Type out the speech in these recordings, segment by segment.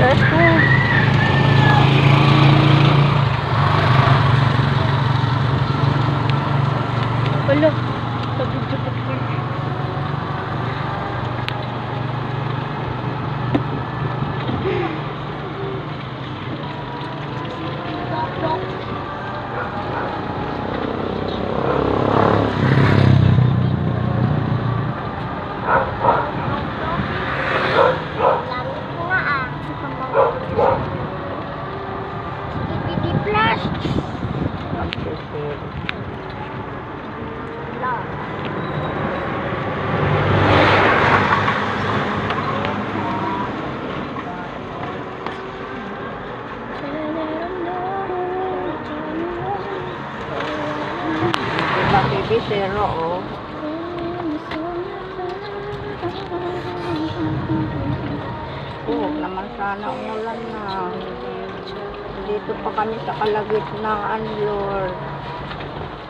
Wala. Pag-video pa po. Baby zero, oh. Naman sana umulan na. Dito pa kami sa kalagitnaan, Lord.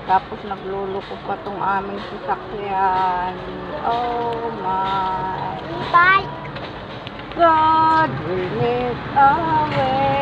Tapos nagluluko pa tong aming sasakyan. Oh my. Bye. God will make a way.